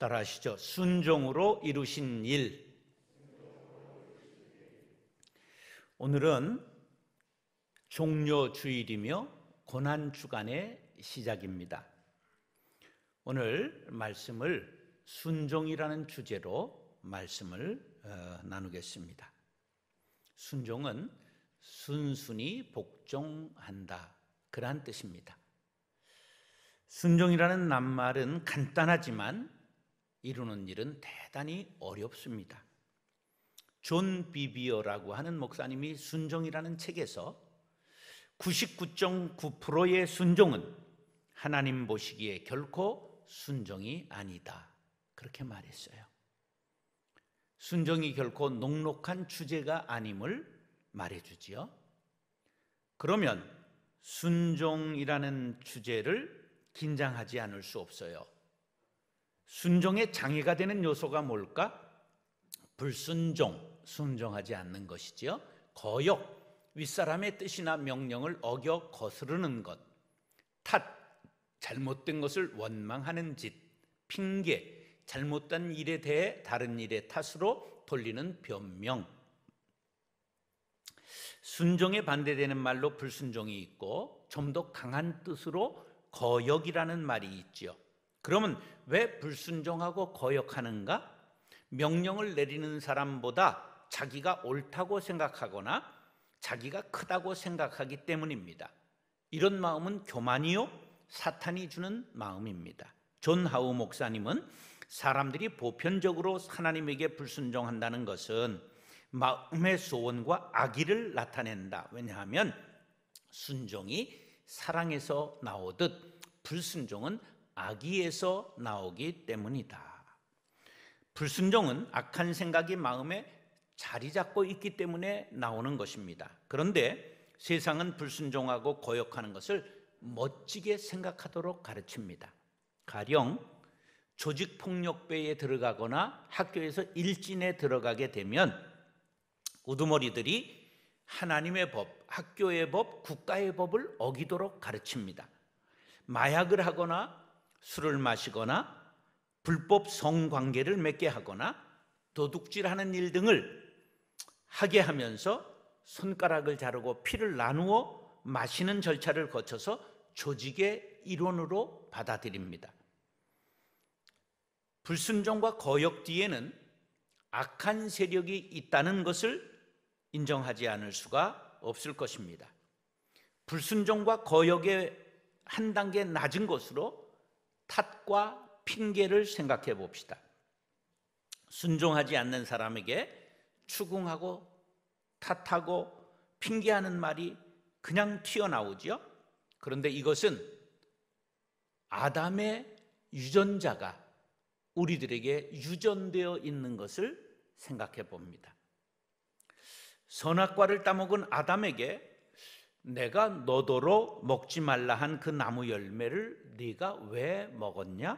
따라하시죠. 순종으로 이루신 일. 오늘은 종료주일이며 고난주간의 시작입니다. 오늘 말씀을 순종이라는 주제로 말씀을 나누겠습니다. 순종은 순순히 복종한다, 그러한 뜻입니다. 순종이라는 낱말은 간단하지만 이루는 일은 대단히 어렵습니다. 존 비비어라고 하는 목사님이 순종이라는 책에서 99.9%의 순종은 하나님 보시기에 결코 순종이 아니다, 그렇게 말했어요. 순종이 결코 녹록한 주제가 아님을 말해주지요. 그러면 순종이라는 주제를 긴장하지 않을 수 없어요. 순종의 장애가 되는 요소가 뭘까? 불순종, 순종하지 않는 것이지요. 거역, 윗사람의 뜻이나 명령을 어겨 거스르는 것. 탓, 잘못된 것을 원망하는 짓. 핑계, 잘못된 일에 대해 다른 일의 탓으로 돌리는 변명. 순종에 반대되는 말로 불순종이 있고 좀 더 강한 뜻으로 거역이라는 말이 있지요. 그러면 왜 불순종하고 거역하는가? 명령을 내리는 사람보다 자기가 옳다고 생각하거나 자기가 크다고 생각하기 때문입니다. 이런 마음은 교만이요, 사탄이 주는 마음입니다. 존 하우 목사님은 사람들이 보편적으로 하나님에게 불순종한다는 것은 마음의 소원과 악의를 나타낸다. 왜냐하면 순종이 사랑에서 나오듯 불순종은 악의에서 나오기 때문이다. 불순종은 악한 생각이 마음에 자리 잡고 있기 때문에 나오는 것입니다. 그런데 세상은 불순종하고 거역하는 것을 멋지게 생각하도록 가르칩니다. 가령 조직폭력배에 들어가거나 학교에서 일진에 들어가게 되면 우두머리들이 하나님의 법, 학교의 법, 국가의 법을 어기도록 가르칩니다. 마약을 하거나 술을 마시거나 불법 성관계를 맺게 하거나 도둑질하는 일 등을 하게 하면서 손가락을 자르고 피를 나누어 마시는 절차를 거쳐서 조직의 일원으로 받아들입니다. 불순종과 거역 뒤에는 악한 세력이 있다는 것을 인정하지 않을 수가 없을 것입니다. 불순종과 거역의 한 단계 낮은 것으로 탓과 핑계를 생각해 봅시다. 순종하지 않는 사람에게 추궁하고 탓하고 핑계하는 말이 그냥 튀어나오죠. 그런데 이것은 아담의 유전자가 우리들에게 유전되어 있는 것을 생각해 봅니다. 선악과를 따먹은 아담에게 내가 너더러 먹지 말라 한 그 나무 열매를 네가 왜 먹었냐?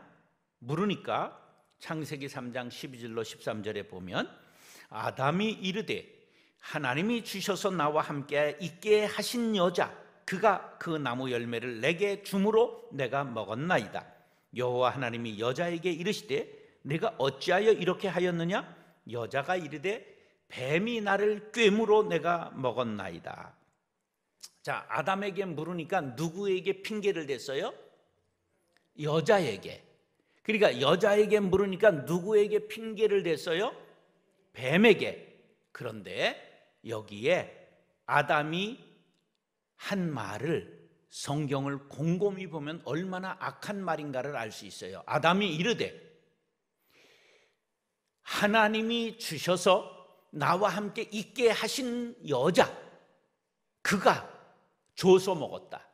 물으니까 창세기 3장 12절로 13절에 보면 아담이 이르되 하나님이 주셔서 나와 함께 있게 하신 여자 그가 그 나무 열매를 내게 주므로 내가 먹었나이다. 여호와 하나님이 여자에게 이르시되 네가 어찌하여 이렇게 하였느냐? 여자가 이르되 뱀이 나를 꿰므로 내가 먹었나이다. 자, 아담에게 물으니까 누구에게 핑계를 댔어요? 여자에게. 그러니까 여자에게 물으니까 누구에게 핑계를 댔어요? 뱀에게. 그런데 여기에 아담이 한 말을 성경을 곰곰이 보면 얼마나 악한 말인가를 알 수 있어요. 아담이 이르되 하나님이 주셔서 나와 함께 있게 하신 여자 그가 줘서 먹었다.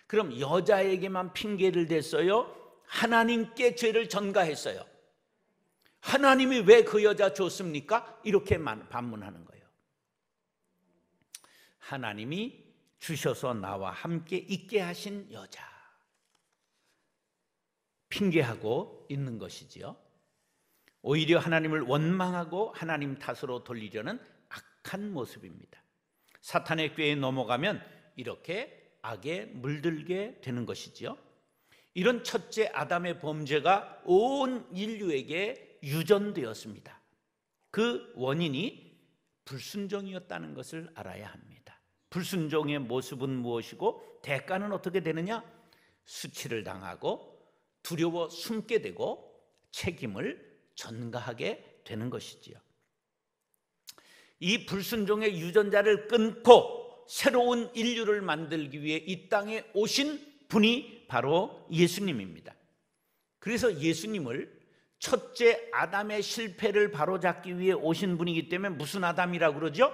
그럼 여자에게만 핑계를 댔어요? 하나님께 죄를 전가했어요? 하나님이 왜 그 여자 줬습니까? 이렇게 반문하는 거예요. 하나님이 주셔서 나와 함께 있게 하신 여자 핑계하고 있는 것이지요. 오히려 하나님을 원망하고 하나님 탓으로 돌리려는 악한 모습입니다. 사탄의 꾀에 넘어가면 이렇게 악에 물들게 되는 것이지요. 이런 첫째 아담의 범죄가 온 인류에게 유전되었습니다. 그 원인이 불순종이었다는 것을 알아야 합니다. 불순종의 모습은 무엇이고 대가는 어떻게 되느냐? 수치를 당하고 두려워 숨게 되고 책임을 전가하게 되는 것이지요. 이 불순종의 유전자를 끊고 새로운 인류를 만들기 위해 이 땅에 오신 분이 바로 예수님입니다. 그래서 예수님을 첫째 아담의 실패를 바로잡기 위해 오신 분이기 때문에 무슨 아담이라고 그러죠?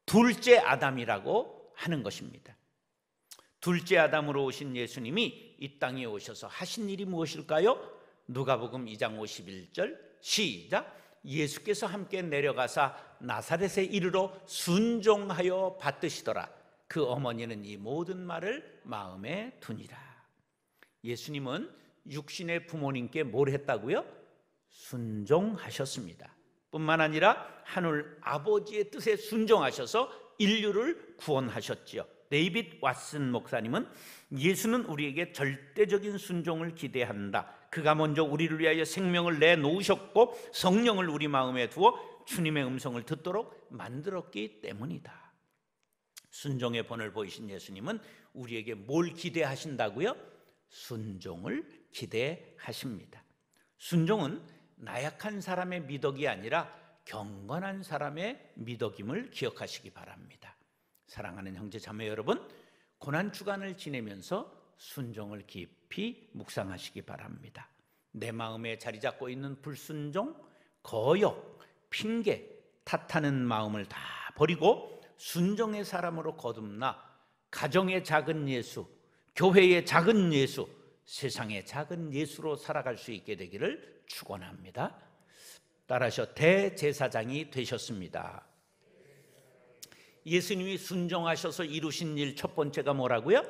둘째 아담이라고 하는 것입니다. 둘째 아담으로 오신 예수님이 이 땅에 오셔서 하신 일이 무엇일까요? 누가복음 2장 51절 시작. 예수께서 함께 내려가사 나사렛에 이르러 순종하여 받드시더라. 그 어머니는 이 모든 말을 마음에 두니라. 예수님은 육신의 부모님께 뭘 했다고요? 순종하셨습니다. 뿐만 아니라 하늘 아버지의 뜻에 순종하셔서 인류를 구원하셨지요. 데이빗 왓슨 목사님은 예수는 우리에게 절대적인 순종을 기대한다. 그가 먼저 우리를 위하여 생명을 내놓으셨고 성령을 우리 마음에 두어 주님의 음성을 듣도록 만들었기 때문이다. 순종의 본을 보이신 예수님은 우리에게 뭘 기대하신다고요? 순종을 기대하십니다. 순종은 나약한 사람의 미덕이 아니라 경건한 사람의 미덕임을 기억하시기 바랍니다. 사랑하는 형제 자매 여러분, 고난주간을 지내면서 순종을 깊이 묵상하시기 바랍니다. 내 마음에 자리 잡고 있는 불순종, 거역, 핑계, 탓하는 마음을 다 버리고 순종의 사람으로 거듭나 가정의 작은 예수, 교회의 작은 예수, 세상의 작은 예수로 살아갈 수 있게 되기를 축원합니다. 따라서 대제사장이 되셨습니다. 예수님이 순종하셔서 이루신 일 첫 번째가 뭐라고요?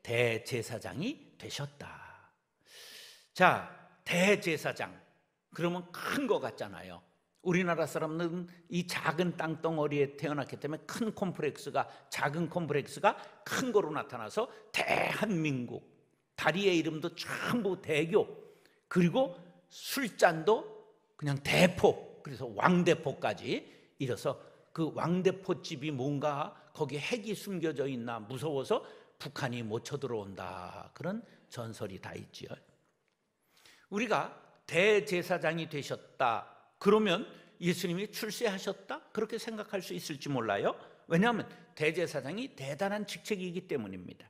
대제사장이 되셨다. 자, 대제사장 그러면 큰 거 같잖아요. 우리나라 사람들은 이 작은 땅덩어리에 태어났기 때문에 큰 콤플렉스가, 작은 콤플렉스가 큰 거로 나타나서 대한민국, 다리의 이름도 전부 대교, 그리고 술잔도 그냥 대포, 그래서 왕대포까지 이래서 그 왕대포집이 뭔가 거기에 핵이 숨겨져 있나 무서워서 북한이 못 쳐들어온다, 그런 전설이 다 있지요. 우리가 대제사장이 되셨다 그러면 예수님이 출세하셨다 그렇게 생각할 수 있을지 몰라요. 왜냐하면 대제사장이 대단한 직책이기 때문입니다.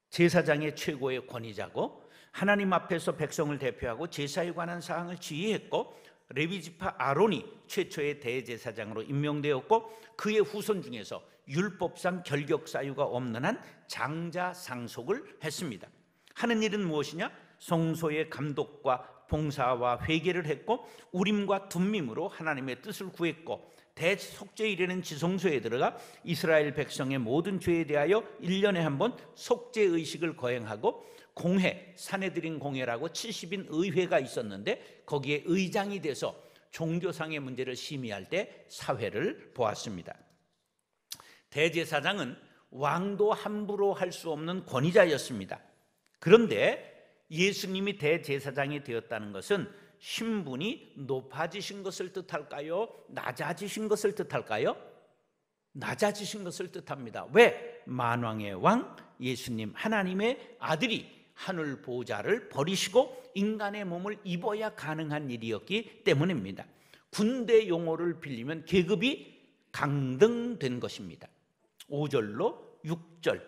제사장의 최고의 권위자고 하나님 앞에서 백성을 대표하고 제사에 관한 사항을 지휘했고 레위지파 아론이 최초의 대제사장으로 임명되었고 그의 후손 중에서 율법상 결격 사유가 없는 한 장자상속을 했습니다. 하는 일은 무엇이냐? 성소의 감독과 봉사와 회개를 했고 우림과 둠밈으로 하나님의 뜻을 구했고 대속죄일에는 지성소에 들어가 이스라엘 백성의 모든 죄에 대하여 1년에 한 번 속죄의식을 거행하고 공회, 사내들인 공회라고 70인 의회가 있었는데 거기에 의장이 돼서 종교상의 문제를 심의할 때 사회를 보았습니다. 대제사장은 왕도 함부로 할 수 없는 권위자였습니다. 그런데 예수님이 대제사장이 되었다는 것은 신분이 높아지신 것을 뜻할까요? 낮아지신 것을 뜻할까요? 낮아지신 것을 뜻합니다. 왜? 만왕의 왕 예수님 하나님의 아들이 하늘 보좌를 버리시고 인간의 몸을 입어야 가능한 일이었기 때문입니다. 군대 용어를 빌리면 계급이 강등된 것입니다. 5절로 6절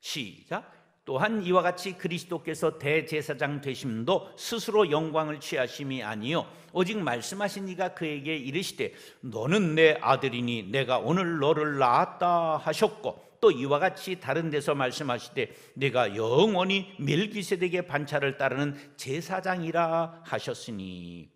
시작. 또한 이와 같이 그리스도께서 대제사장 되심도 스스로 영광을 취하심이 아니요 오직 말씀하신 이가 그에게 이르시되 너는 내 아들이니 내가 오늘 너를 낳았다 하셨고 또 이와 같이 다른 데서 말씀하시되 내가 영원히 멜기세덱의 반차를 따르는 제사장이라 하셨으니.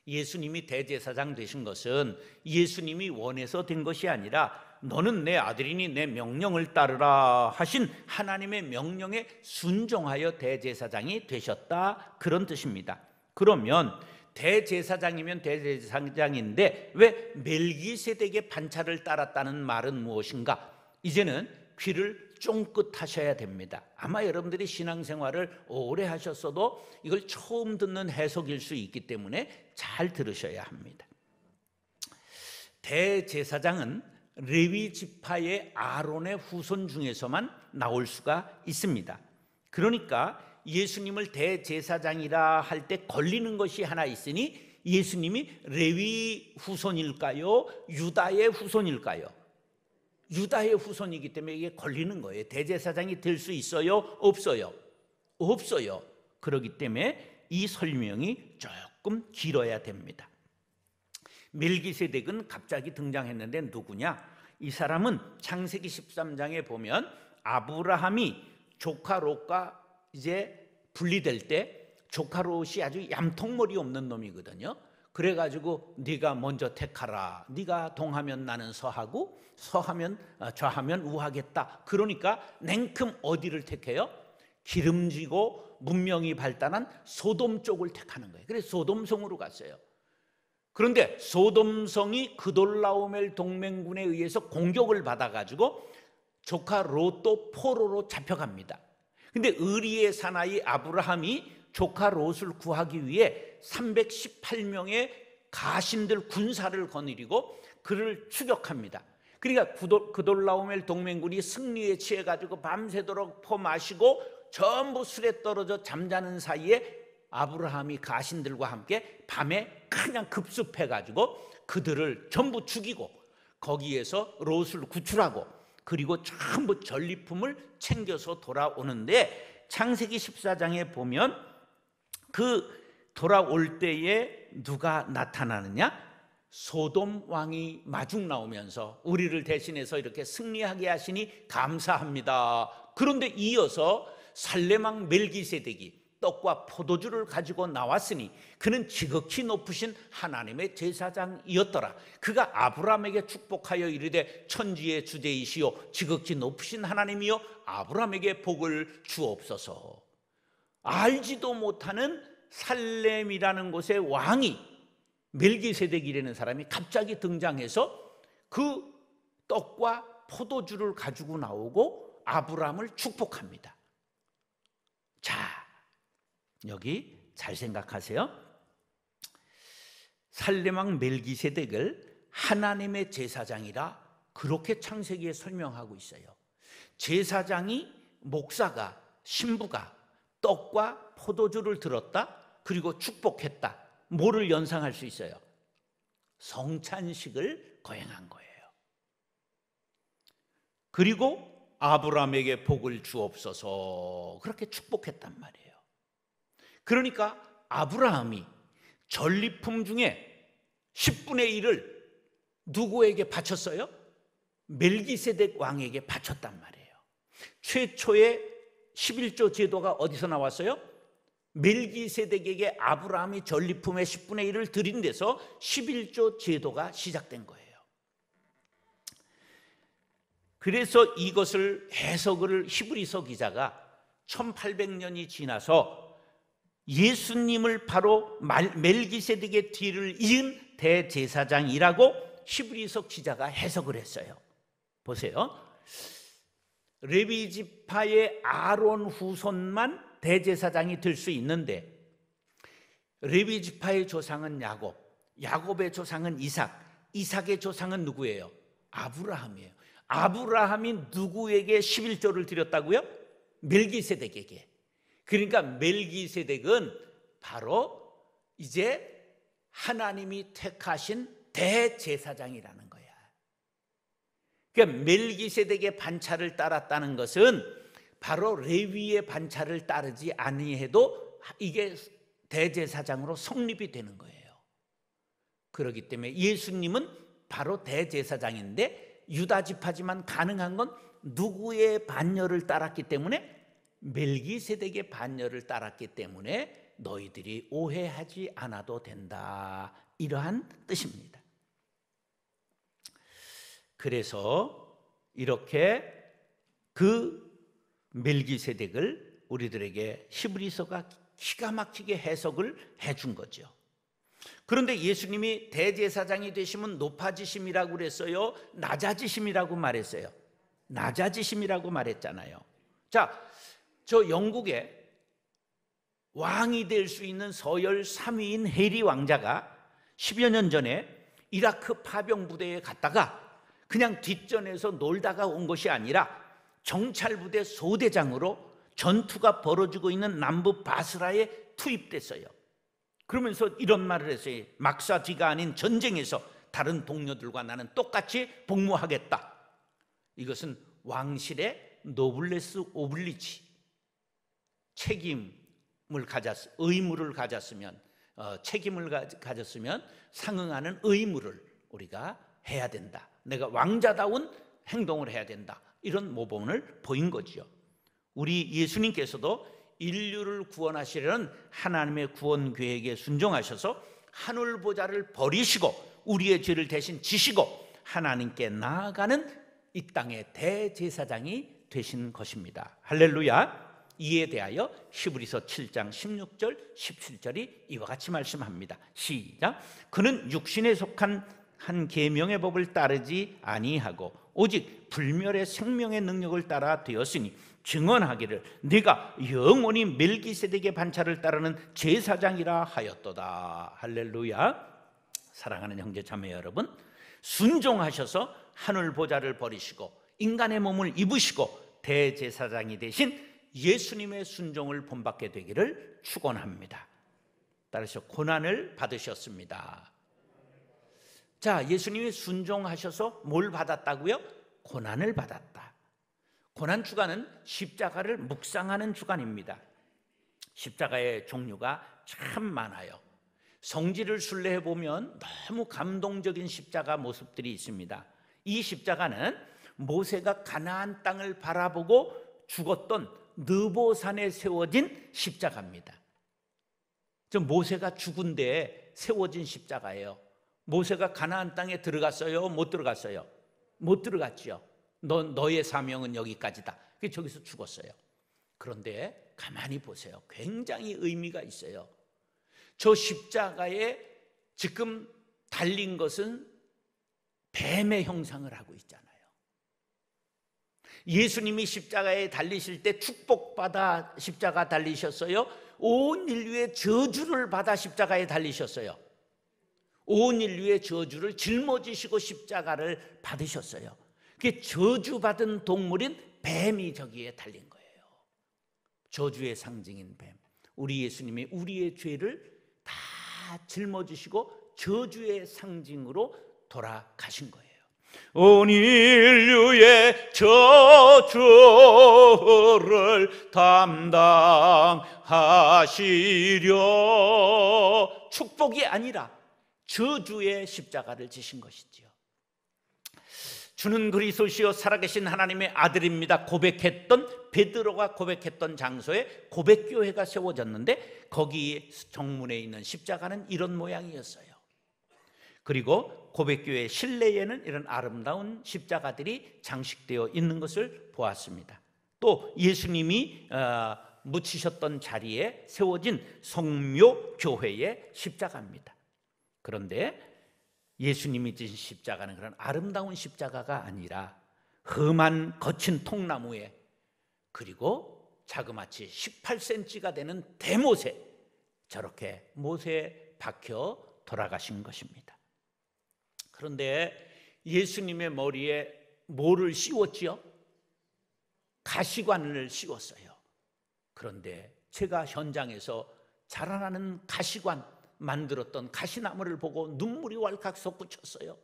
예수님이 대제사장 되신 것은 예수님이 원해서 된 것이 아니라 너는 내 아들이니 내 명령을 따르라 하신 하나님의 명령에 순종하여 대제사장이 되셨다, 그런 뜻입니다. 그러면 대제사장이면 대제사장인데 왜 멜기세덱의 반차를 따랐다는 말은 무엇인가? 이제는 귀를 쫑긋하셔야 됩니다. 아마 여러분들이 신앙생활을 오래 하셨어도 이걸 처음 듣는 해석일 수 있기 때문에 잘 들으셔야 합니다. 대제사장은 레위 지파의 아론의 후손 중에서만 나올 수가 있습니다. 그러니까 예수님을 대제사장이라 할 때 걸리는 것이 하나 있으니, 예수님이 레위 후손일까요? 유다의 후손일까요? 유다의 후손이기 때문에 이게 걸리는 거예요. 대제사장이 될 수 있어요? 없어요? 없어요. 그렇기 때문에 이 설명이 조금 길어야 됩니다. 멜기세덱은 갑자기 등장했는데 누구냐? 이 사람은 창세기 13장에 보면 아브라함이 조카 롯과 이제 분리될 때, 조카 롯이 아주 얌통머리 없는 놈이거든요. 그래가지고 네가 먼저 택하라, 네가 동하면 나는 서하고 서하면 좌하면 우하겠다. 그러니까 냉큼 어디를 택해요? 기름지고 문명이 발달한 소돔 쪽을 택하는 거예요. 그래서 소돔성으로 갔어요. 그런데 소돔성이 그돌라오멜 동맹군에 의해서 공격을 받아가지고 조카 롯도 포로로 잡혀갑니다. 근데 의리의 사나이 아브라함이 조카 롯을 구하기 위해 318명의 가신들 군사를 거느리고 그를 추격합니다. 그러니까 그돌라오멜 동맹군이 승리에 취해가지고 밤새도록 퍼마시고 전부 술에 떨어져 잠자는 사이에 아브라함이 가신들과 함께 밤에 그냥 급습해가지고 그들을 전부 죽이고 거기에서 롯을 구출하고 그리고 전부 전리품을 챙겨서 돌아오는데, 창세기 14장에 보면 그 돌아올 때에 누가 나타나느냐? 소돔 왕이 마중 나오면서 우리를 대신해서 이렇게 승리하게 하시니 감사합니다. 그런데 이어서 살레망 멜기세덱이 떡과 포도주를 가지고 나왔으니 그는 지극히 높으신 하나님의 제사장이었더라. 그가 아브라함에게 축복하여 이르되 천지의 주제이시오 지극히 높으신 하나님이여 아브라함에게 복을 주옵소서. 알지도 못하는 살렘이라는 곳의 왕이, 멜기세덱이라는 사람이 갑자기 등장해서 그 떡과 포도주를 가지고 나오고 아브라함을 축복합니다. 자, 여기 잘 생각하세요. 살렘왕 멜기세덱을 하나님의 제사장이라 그렇게 창세기에 설명하고 있어요. 제사장이, 목사가, 신부가 떡과 포도주를 들었다, 그리고 축복했다. 뭐를 연상할 수 있어요? 성찬식을 거행한 거예요. 그리고 아브라함에게 복을 주옵소서 그렇게 축복했단 말이에요. 그러니까 아브라함이 전리품 중에 10분의 1을 누구에게 바쳤어요? 멜기세덱 왕에게 바쳤단 말이에요. 최초의 11조 제도가 어디서 나왔어요? 멜기세덱에게 아브라함이 전리품의 10분의 1을 드린 데서 11조 제도가 시작된 거예요. 그래서 이것을 해석을 히브리서 기자가 1800년이 지나서 예수님을 바로 멜기세덱의 뒤를 이은 대제사장이라고 히브리서 기자가 해석을 했어요. 보세요. 레위 지파의 아론 후손만 대제사장이 될 수 있는데, 레위 지파의 조상은 야곱, 야곱의 조상은 이삭, 이삭의 조상은 누구예요? 아브라함이에요. 아브라함이 누구에게 11조를 드렸다고요? 멜기세덱에게. 그러니까 멜기세덱은 바로 이제 하나님이 택하신 대제사장이라는 거야. 그러니까 멜기세덱의 반차를 따랐다는 것은 바로 레위의 반차를 따르지 아니해도 이게 대제사장으로 성립이 되는 거예요. 그렇기 때문에 예수님은 바로 대제사장인데 유다 지파지만 가능한 건 누구의 반열을 따랐기 때문에? 멜기세덱의 반열을 따랐기 때문에 너희들이 오해하지 않아도 된다, 이러한 뜻입니다. 그래서 이렇게 그 멜기세덱을 우리들에게 히브리서가 기가 막히게 해석을 해준 거죠. 그런데 예수님이 대제사장이 되시면 높아지심이라고 그랬어요? 낮아지심이라고 말했어요? 낮아지심이라고 말했잖아요. 자, 저 영국에 왕이 될 수 있는 서열 3위인 해리 왕자가 10여 년 전에 이라크 파병 부대에 갔다가 그냥 뒷전에서 놀다가 온 것이 아니라 정찰부대 소대장으로 전투가 벌어지고 있는 남부 바스라에 투입됐어요. 그러면서 이런 말을 했어요. 막사 뒤가 아닌 전쟁에서 다른 동료들과 나는 똑같이 복무하겠다. 이것은 왕실의 노블레스 오블리지, 의무를 가졌으면, 책임을 가졌으면 상응하는 의무를 우리가 해야 된다. 내가 왕자다운 행동을 해야 된다. 이런 모범을 보인 거죠. 우리 예수님께서도 인류를 구원하시려는 하나님의 구원 계획에 순종하셔서 하늘 보좌를 버리시고 우리의 죄를 대신 지시고 하나님께 나아가는 이 땅의 대제사장이 되신 것입니다. 할렐루야. 이에 대하여 히브리서 7장 16절 17절이 이와 같이 말씀합니다. 시작. 그는 육신에 속한 한 계명의 법을 따르지 아니하고 오직 불멸의 생명의 능력을 따라 되었으니 증언하기를 네가 영원히 멜기세덱의 반차를 따르는 제사장이라 하였도다. 할렐루야. 사랑하는 형제 자매 여러분, 순종하셔서 하늘 보좌를 버리시고 인간의 몸을 입으시고 대제사장이 되신 예수님의 순종을 본받게 되기를 축원합니다. 따라서 고난을 받으셨습니다. 자, 예수님이 순종하셔서 뭘 받았다고요? 고난을 받았다. 고난 주간은 십자가를 묵상하는 주간입니다. 십자가의 종류가 참 많아요. 성지를 순례해 보면 너무 감동적인 십자가 모습들이 있습니다. 이 십자가는 모세가 가나안 땅을 바라보고 죽었던 느보산에 세워진 십자가입니다. 모세가 죽은 데에 세워진 십자가예요. 모세가 가나안 땅에 들어갔어요? 못 들어갔어요? 못 들어갔죠. 너의 사명은 여기까지다. 그래서 저기서 죽었어요. 그런데 가만히 보세요. 굉장히 의미가 있어요. 저 십자가에 지금 달린 것은 뱀의 형상을 하고 있잖아요. 예수님이 십자가에 달리실 때 축복받아 십자가 달리셨어요? 온 인류의 저주를 받아 십자가에 달리셨어요? 온 인류의 저주를 짊어지시고 십자가를 받으셨어요. 그게 저주받은 동물인 뱀이 저기에 달린 거예요. 저주의 상징인 뱀. 우리 예수님이 우리의 죄를 다 짊어지시고 저주의 상징으로 돌아가신 거예요. 온 인류의 저주를 담당하시려. 축복이 아니라 저주의 십자가를 지신 것이지요. 주는 그리스도시요 살아계신 하나님의 아들입니다 고백했던, 베드로가 고백했던 장소에 고백교회가 세워졌는데 거기 정문에 있는 십자가는 이런 모양이었어요. 그리고 고백교회 실내에는 이런 아름다운 십자가들이 장식되어 있는 것을 보았습니다. 또 예수님이 묻히셨던 자리에 세워진 성묘교회의 십자가입니다. 그런데 예수님이 지신 십자가는 그런 아름다운 십자가가 아니라 험한 거친 통나무에, 그리고 자그마치 18cm가 되는 대못에 저렇게 못에 박혀 돌아가신 것입니다. 그런데 예수님의 머리에 뭐를 씌웠지요? 가시관을 씌웠어요. 그런데 제가 현장에서 자라나는 가시관 만들었던 가시나무를 보고 눈물이 왈칵 솟구쳤어요.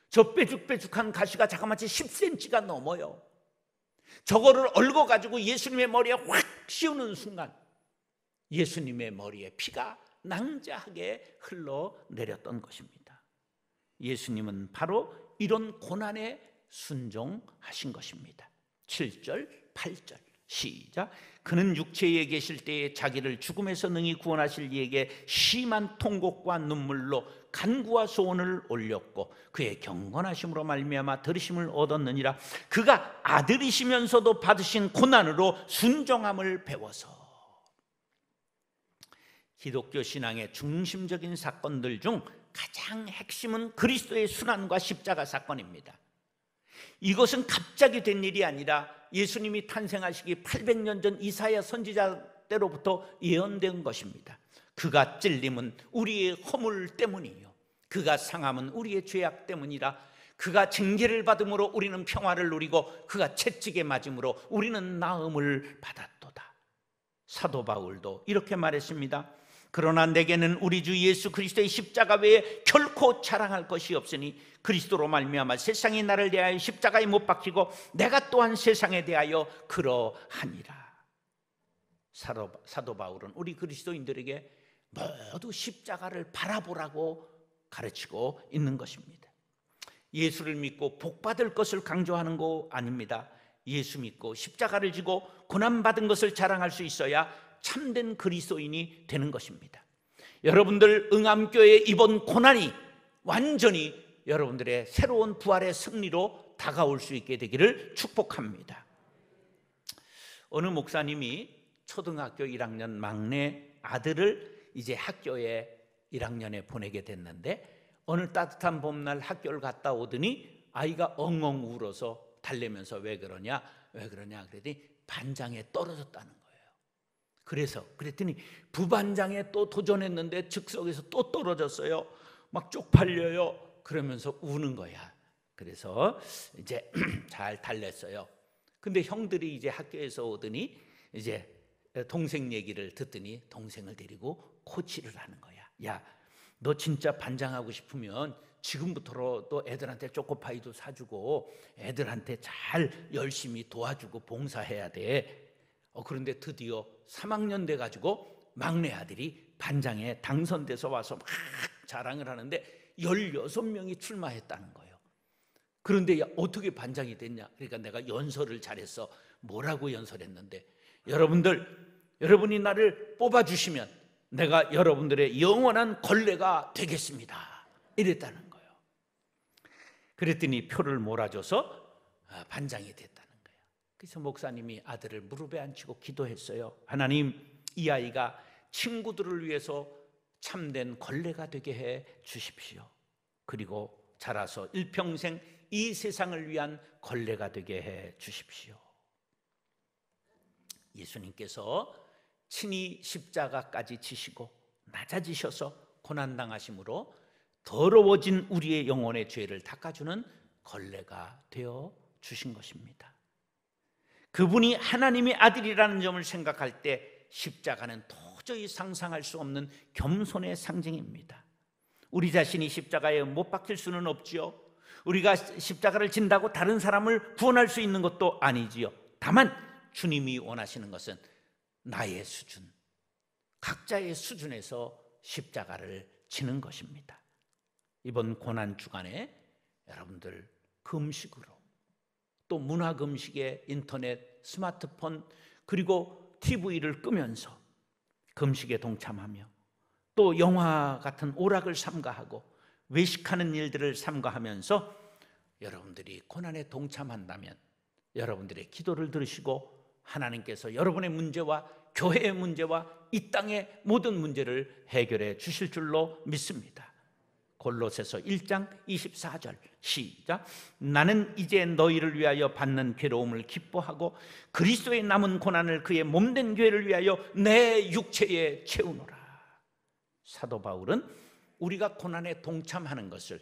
저 뾰족뾰족한 가시가 자그마치 10cm가 넘어요. 저거를 얽어가지고 예수님의 머리에 확 씌우는 순간 예수님의 머리에 피가 낭자하게 흘러내렸던 것입니다. 예수님은 바로 이런 고난에 순종하신 것입니다. 7절, 8절 시작. 그는 육체에 계실 때에 자기를 죽음에서 능히 구원하실 이에게 심한 통곡과 눈물로 간구와 소원을 올렸고 그의 경건하심으로 말미암아 들으심을 얻었느니라. 그가 아들이시면서도 받으신 고난으로 순종함을 배워서. 기독교 신앙의 중심적인 사건들 중 가장 핵심은 그리스도의 순환과 십자가 사건입니다. 이것은 갑자기 된 일이 아니라 예수님이 탄생하시기 800년 전 이사야 선지자 때로부터 예언된 것입니다. 그가 찔림은 우리의 허물 때문이요, 그가 상함은 우리의 죄악 때문이라. 그가 징계를 받음으로 우리는 평화를 누리고 그가 채찍에 맞음으로 우리는 나음을 받았도다. 사도 바울도 이렇게 말했습니다. 그러나 내게는 우리 주 예수 그리스도의 십자가 외에 결코 자랑할 것이 없으니 그리스도로 말미암아 세상이 나를 대하여 십자가에 못 박히고 내가 또한 세상에 대하여 그러하니라. 사도 바울은 우리 그리스도인들에게 모두 십자가를 바라보라고 가르치고 있는 것입니다. 예수를 믿고 복받을 것을 강조하는 거 아닙니다. 예수 믿고 십자가를 지고 고난받은 것을 자랑할 수 있어야 참된 그리스도인이 되는 것입니다. 여러분들 응암교회 이번 고난이 완전히 여러분들의 새로운 부활의 승리로 다가올 수 있게 되기를 축복합니다. 어느 목사님이 초등학교 1학년 막내 아들을 이제 학교에 1학년에 보내게 됐는데 어느 따뜻한 봄날 학교를 갔다 오더니 아이가 엉엉 울어서 달래면서 왜 그러냐 그랬더니 반장에 떨어졌다는 거예요. 그랬더니 부반장에 또 도전했는데 즉석에서 또 떨어졌어요. 막 쪽팔려요. 그러면서 우는 거야. 그래서 이제 잘 달랬어요. 근데 형들이 이제 학교에서 오더니 이제 동생 얘기를 듣더니 동생을 데리고 코치를 하는 거야. 야, 너 진짜 반장하고 싶으면 지금부터라도 애들한테 초코파이도 사주고 애들한테 잘 열심히 도와주고 봉사해야 돼. 그런데 드디어 3학년 돼가지고 막내 아들이 반장에 당선돼서 와서 막 자랑을 하는데 16명이 출마했다는 거예요. 그런데 야, 어떻게 반장이 됐냐? 그러니까 내가 연설을 잘했어. 뭐라고 연설했는데, 여러분이 나를 뽑아주시면 내가 여러분들의 영원한 걸레가 되겠습니다. 이랬다는 거예요. 그랬더니 표를 몰아줘서 반장이 됐다는 거예요. 그래서 목사님이 아들을 무릎에 앉히고 기도했어요. 하나님, 이 아이가 친구들을 위해서 참된 걸레가 되게 해 주십시오. 그리고 자라서 일평생 이 세상을 위한 걸레가 되게 해 주십시오. 예수님께서 친히 십자가까지 지시고 낮아지셔서 고난당하심으로 더러워진 우리의 영혼의 죄를 닦아주는 걸레가 되어 주신 것입니다. 그분이 하나님의 아들이라는 점을 생각할 때 십자가는 도저히 상상할 수 없는 겸손의 상징입니다. 우리 자신이 십자가에 못 박힐 수는 없지요. 우리가 십자가를 진다고 다른 사람을 구원할 수 있는 것도 아니지요. 다만 주님이 원하시는 것은 나의 수준, 각자의 수준에서 십자가를 지는 것입니다. 이번 고난 주간에 여러분들 금식으로, 또 문화 금식에 인터넷, 스마트폰, 그리고 TV를 끄면서 금식에 동참하며 또 영화 같은 오락을 삼가하고 외식하는 일들을 삼가하면서 여러분들이 고난에 동참한다면 여러분들의 기도를 들으시고 하나님께서 여러분의 문제와 교회의 문제와 이 땅의 모든 문제를 해결해 주실 줄로 믿습니다. 골로새서 1장 24절 시작. 나는 이제 너희를 위하여 받는 괴로움을 기뻐하고 그리스도의 남은 고난을 그의 몸된 교회를 위하여 내 육체에 채우노라. 사도 바울은 우리가 고난에 동참하는 것을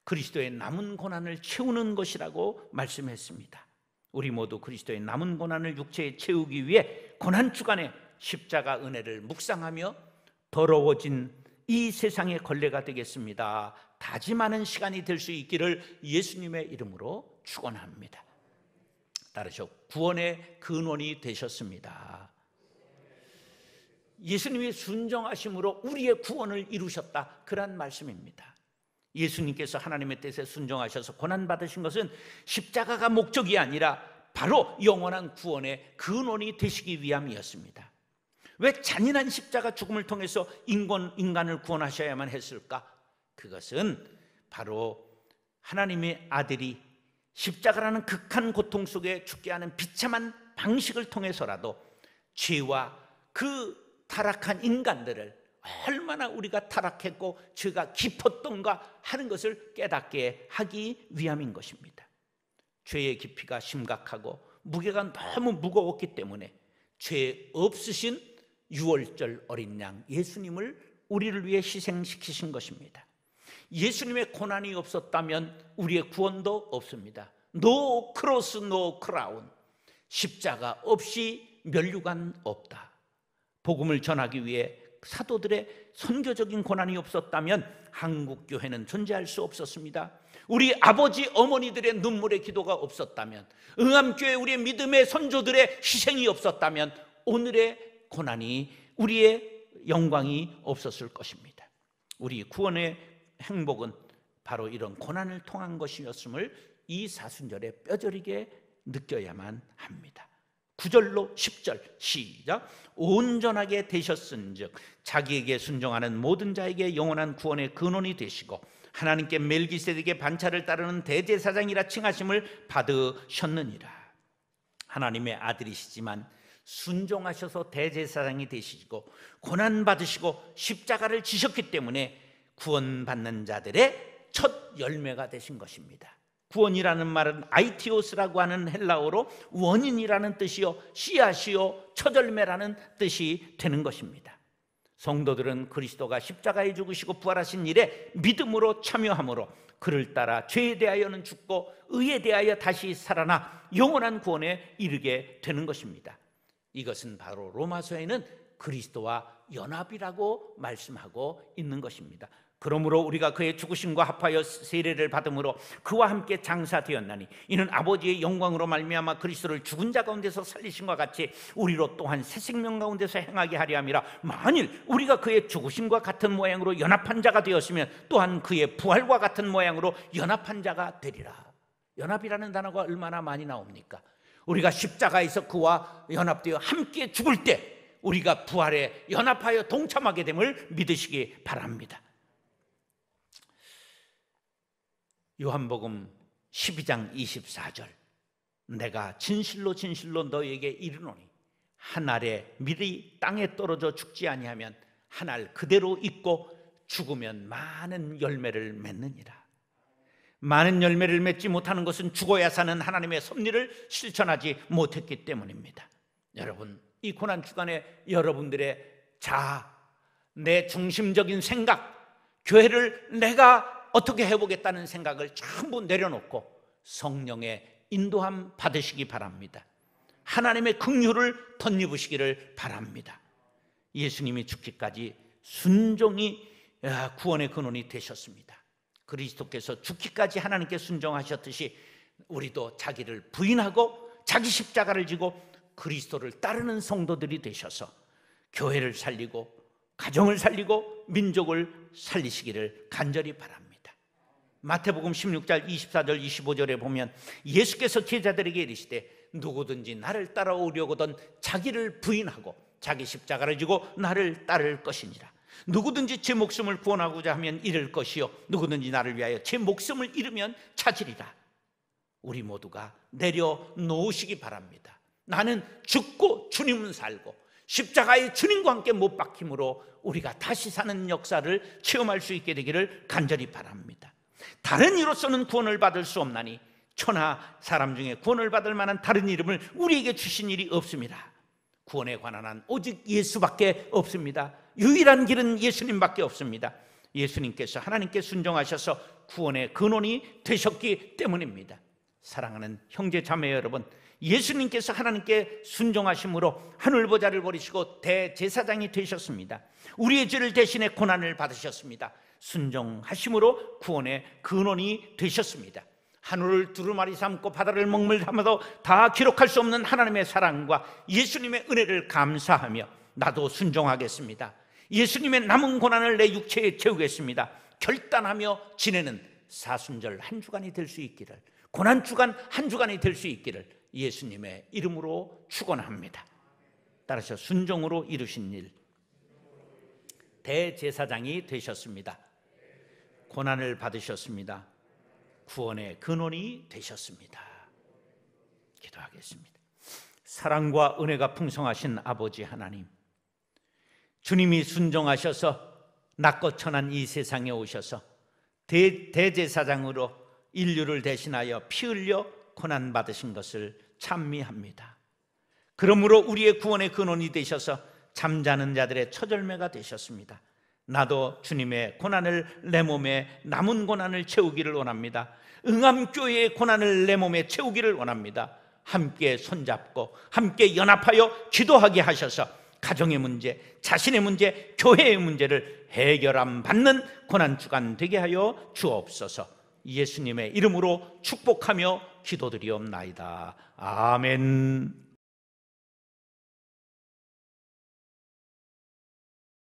그리스도의 남은 고난을 채우는 것이라고 말씀했습니다. 우리 모두 그리스도의 남은 고난을 육체에 채우기 위해 고난 주간에 십자가 은혜를 묵상하며 더러워진 이 세상의 걸레가 되겠습니다. 다짐하는 시간이 될 수 있기를 예수님의 이름으로 축원합니다. 따르셔 구원의 근원이 되셨습니다. 예수님이 순종하심으로 우리의 구원을 이루셨다, 그런 말씀입니다. 예수님께서 하나님의 뜻에 순종하셔서 고난받으신 것은 십자가가 목적이 아니라 바로 영원한 구원의 근원이 되시기 위함이었습니다. 왜 잔인한 십자가 죽음을 통해서 인간을 구원하셔야만 했을까? 그것은 바로 하나님의 아들이 십자가라는 극한 고통 속에 죽게 하는 비참한 방식을 통해서라도 죄와 그 타락한 인간들을 얼마나 우리가 타락했고 죄가 깊었던가 하는 것을 깨닫게 하기 위함인 것입니다. 죄의 깊이가 심각하고 무게가 너무 무거웠기 때문에 죄 없으신 유월절 어린 양 예수님을 우리를 위해 희생시키신 것입니다. 예수님의 고난이 없었다면 우리의 구원도 없습니다. No cross, no crown. 십자가 없이 면류관 없다. 복음을 전하기 위해 사도들의 선교적인 고난이 없었다면 한국 교회는 존재할 수 없었습니다. 우리 아버지 어머니들의 눈물의 기도가 없었다면, 응암교회 우리의 믿음의 선조들의 희생이 없었다면 오늘의 고난이, 우리의 영광이 없었을 것입니다. 우리 구원의 행복은 바로 이런 고난을 통한 것이었음을 이 사순절에 뼈저리게 느껴야만 합니다. 9절로 10절 시작. 온전하게 되셨은즉 자기에게 순종하는 모든 자에게 영원한 구원의 근원이 되시고 하나님께 멜기세덱의 반차를 따르는 대제사장이라 칭하심을 받으셨느니라. 하나님의 아들이시지만 순종하셔서 대제사장이 되시고 고난 받으시고 십자가를 지셨기 때문에 구원받는 자들의 첫 열매가 되신 것입니다. 구원이라는 말은 아이티오스라고 하는 헬라어로 원인이라는 뜻이요, 씨앗이요, 첫 열매라는 뜻이 되는 것입니다. 성도들은 그리스도가 십자가에 죽으시고 부활하신 일에 믿음으로 참여함으로 그를 따라 죄에 대하여는 죽고 의에 대하여 다시 살아나 영원한 구원에 이르게 되는 것입니다. 이것은 바로 로마서에는 그리스도와 연합이라고 말씀하고 있는 것입니다. 그러므로 우리가 그의 죽으심과 합하여 세례를 받음으로 그와 함께 장사되었나니 이는 아버지의 영광으로 말미암아 그리스도를 죽은 자 가운데서 살리심과 같이 우리로 또한 새 생명 가운데서 행하게 하려 함이라. 만일 우리가 그의 죽으심과 같은 모양으로 연합한 자가 되었으면 또한 그의 부활과 같은 모양으로 연합한 자가 되리라. 연합이라는 단어가 얼마나 많이 나옵니까? 우리가 십자가에서 그와 연합되어 함께 죽을 때 우리가 부활에 연합하여 동참하게 됨을 믿으시기 바랍니다. 요한복음 12장 24절 내가 진실로 진실로 너희에게 이르노니 한 알의 밀이 땅에 떨어져 죽지 아니하면 한 알 그대로 있고 죽으면 많은 열매를 맺느니라. 많은 열매를 맺지 못하는 것은 죽어야 사는 하나님의 섭리를 실천하지 못했기 때문입니다. 여러분, 이 고난 주간에 여러분들의 자아, 내 중심적인 생각, 교회를 내가 어떻게 해보겠다는 생각을 전부 내려놓고 성령의 인도함 받으시기 바랍니다. 하나님의 긍휼을 덧입으시기를 바랍니다. 예수님이 죽기까지 순종이 구원의 근원이 되셨습니다. 그리스도께서 죽기까지 하나님께 순종하셨듯이 우리도 자기를 부인하고 자기 십자가를 지고 그리스도를 따르는 성도들이 되셔서 교회를 살리고 가정을 살리고 민족을 살리시기를 간절히 바랍니다. 마태복음 16장 24절 25절에 보면 예수께서 제자들에게 이르시되 누구든지 나를 따라오려거든 자기를 부인하고 자기 십자가를 지고 나를 따를 것이니라. 누구든지 제 목숨을 구원하고자 하면 잃을 것이요 누구든지 나를 위하여 제 목숨을 잃으면 찾으리라. 우리 모두가 내려놓으시기 바랍니다. 나는 죽고 주님은 살고 십자가의 주님과 함께 못 박힘으로 우리가 다시 사는 역사를 체험할 수 있게 되기를 간절히 바랍니다. 다른 이로서는 구원을 받을 수 없나니 천하 사람 중에 구원을 받을 만한 다른 이름을 우리에게 주신 일이 없습니다. 구원에 관한 한 오직 예수밖에 없습니다. 유일한 길은 예수님밖에 없습니다. 예수님께서 하나님께 순종하셔서 구원의 근원이 되셨기 때문입니다. 사랑하는 형제 자매 여러분, 예수님께서 하나님께 순종하심으로 하늘보좌를 버리시고 대제사장이 되셨습니다. 우리의 죄를 대신해 고난을 받으셨습니다. 순종하심으로 구원의 근원이 되셨습니다. 하늘을 두루마리 삼고 바다를 먹물 삼아도 다 기록할 수 없는 하나님의 사랑과 예수님의 은혜를 감사하며 나도 순종하겠습니다. 예수님의 남은 고난을 내 육체에 채우겠습니다. 결단하며 지내는 사순절 한 주간이 될 수 있기를, 고난 주간 한 주간이 될 수 있기를 예수님의 이름으로 축원합니다. 따라서 순종으로 이루신 일, 대제사장이 되셨습니다. 고난을 받으셨습니다. 구원의 근원이 되셨습니다. 기도하겠습니다. 사랑과 은혜가 풍성하신 아버지 하나님, 주님이 순종하셔서 낮고 천한 이 세상에 오셔서 대제사장으로 인류를 대신하여 피 흘려 고난 받으신 것을 찬미합니다. 그러므로 우리의 구원의 근원이 되셔서 잠자는 자들의 처절매가 되셨습니다. 나도 주님의 고난을, 내 몸에 남은 고난을 채우기를 원합니다. 응암교회의 고난을 내 몸에 채우기를 원합니다. 함께 손잡고 함께 연합하여 기도하게 하셔서 가정의 문제, 자신의 문제, 교회의 문제를 해결함 받는 고난주간 되게 하여 주옵소서. 예수님의 이름으로 축복하며 기도드리옵나이다. 아멘.